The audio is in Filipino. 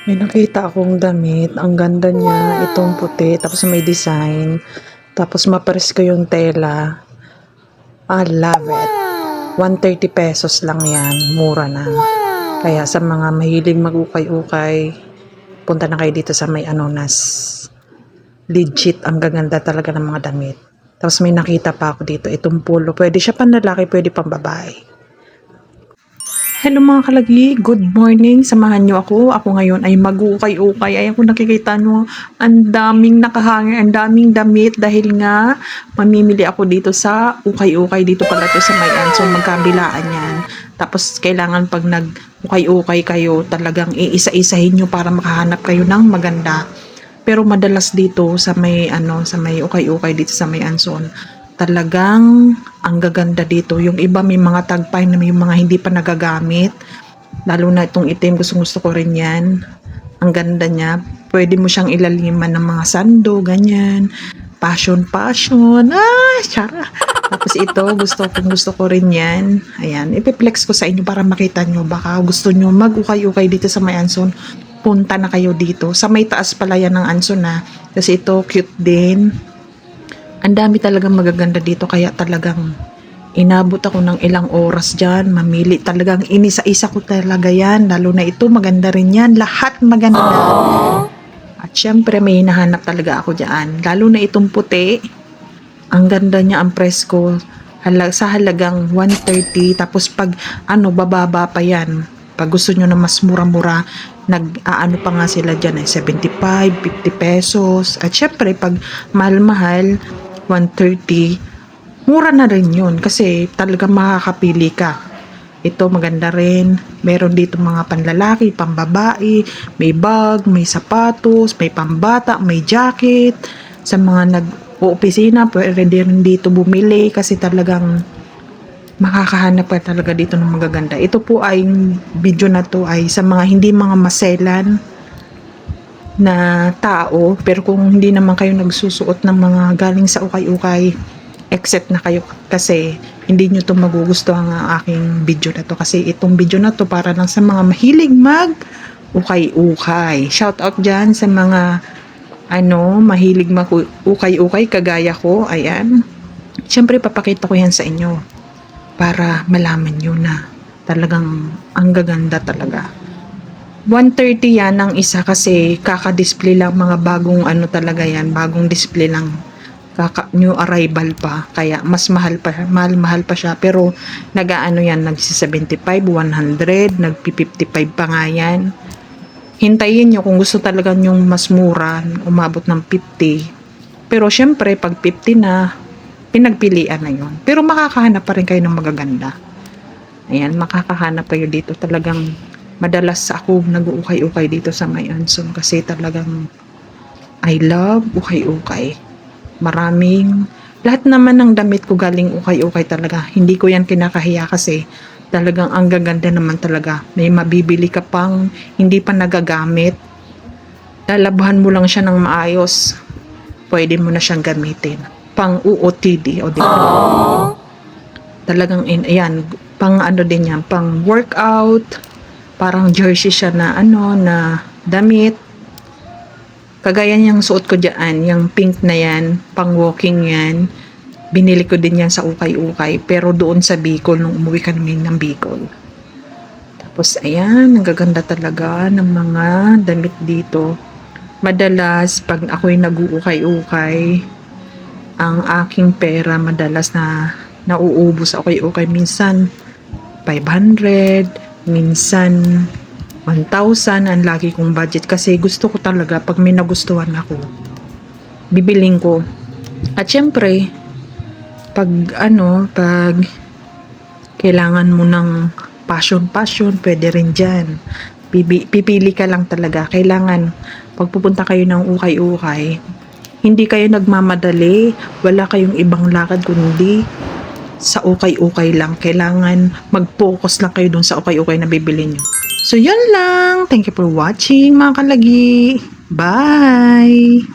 May nakita akong damit. Ang ganda niya. Itong puti. Tapos may design. Tapos mapares ko yung tela. I love it. 130 pesos lang yan. Mura na. Kaya sa mga mahilig mag-ukay-ukay, punta na kayo dito sa may Anonas. Legit. Ang gaganda talaga ng mga damit. Tapos may nakita pa ako dito. Itong polo. Pwede siya pang lalaki, pwede pang babae. Hello mga kalagi, good morning. Samahan niyo ako. Ako ngayon ay mag-ukay-ukay. Ayan kung nakikita niyo, ang daming nakahangin, ang daming damit dahil nga mamimili ako dito sa ukay-ukay. Dito pala to sa Mayan. So magkabilaan yan. Tapos kailangan pag nag-ukay-ukay kayo, talagang iisa-isahin niyo para makahanap kayo ng maganda. Pero madalas dito sa may sa may ukay-ukay dito sa may Anson, talagang ang gaganda dito. Yung iba may mga tagpay na may mga hindi pa nagagamit. Lalo na itong itim, gusto ko rin yan. Ang ganda niya. Pwede mo siyang ilaliman ng mga sando, ganyan. Passion. Tsara. Tapos ito, gusto ko rin yan. Ayan, ipiplex ko sa inyo para makita nyo. Baka gusto nyo mag-ukay-ukay dito sa may Anson. Punta na kayo dito. Sa may taas pala yan ng Anson na. Kasi ito, cute din. Ang dami talagang magaganda dito kaya talagang inabot ako ng ilang oras dyan. Mamili talagang inisa-isa ko talaga yan. Lalo na ito maganda rin yan. Lahat maganda. At syempre may hinahanap talaga ako dyan. Lalo na itong puti. Ang ganda niya, ang presko. Sa halagang 130. Tapos pag bababa pa yan. Pag gusto nyo na mas mura-mura, pa nga sila dyan 75, 50 pesos. At syempre pag mahal-mahal, 130, mura na rin yun kasi talaga makakapili ka. Ito maganda rin, meron dito mga panlalaki, pambabae, may bag, may sapatos, may pambata, may jacket. Sa mga nag-opisina, pwede rin dito bumili kasi talagang makakahanap ka talaga dito ng magaganda. Ito po ay video na to ay sa mga hindi mga maselan na tao, pero kung hindi naman kayo nagsusuot ng mga galing sa ukay-ukay, except na kayo kasi hindi nyo to magugustuhan ang aking video na to kasi itong video na to para lang sa mga mahilig mag ukay-ukay. Shout out dyan sa mga mahilig mag ukay-ukay kagaya ko. Ayan, syempre papakita ko yan sa inyo para malaman nyo na talagang ang gaganda talaga. 130 yan ang isa kasi kaka-display lang, mga bagong talaga yan, bagong display lang, new arrival pa, kaya mas mahal pa siya, pero yan, nagsi 75, 100, nagpi 55 pa nga yan. Hintayin nyo kung gusto talaga yung mas mura, umabot ng 50, pero syempre pag 50 na, pinagpilian na yun, pero makakahanap pa rin kayo ng magaganda. Ayan, makakahanap kayo dito. Talagang madalas ako nag-ukay-ukay dito sa may Anson kasi talagang I love ukay-ukay. Lahat naman ng damit ko galing ukay-ukay talaga. Hindi ko yan kinakahiya kasi talagang ang gaganda naman talaga. May mabibili ka pang hindi pa nagagamit. Lalabahan mo lang siya ng maayos. Pwede mo na siyang gamitin. Pang UOTD o di ba? Talagang ayan, pang din yan, pang workout, parang jersey siya na na damit. Kagaya niyang suot ko dyan, yung pink na yan, pang walking yan. Binili ko din yan sa ukay-ukay, pero doon sa Bicol, nung umuwi kami ng Bicol. Tapos ayan, ang gaganda talaga ng mga damit dito. Madalas, pag ako'y nag-uukay-ukay, ang aking pera madalas na nauubos ako ukay. Minsan 500, minsan 1,000 ang lagi kong budget kasi gusto ko talaga pag may nagustuhan ako, bibiling ko. At syempre pag pag kailangan mo ng passion, pwede rin dyan. Pipili ka lang talaga. Kailangan pag pupunta kayo ng ukay-ukay, hindi kayo nagmamadali, wala kayong ibang lakad kundi sa ukay-ukay lang. Kailangan mag-focus lang kayo dun sa ukay-ukay na bibili nyo. So yun lang. Thank you for watching mga kalagi. Bye!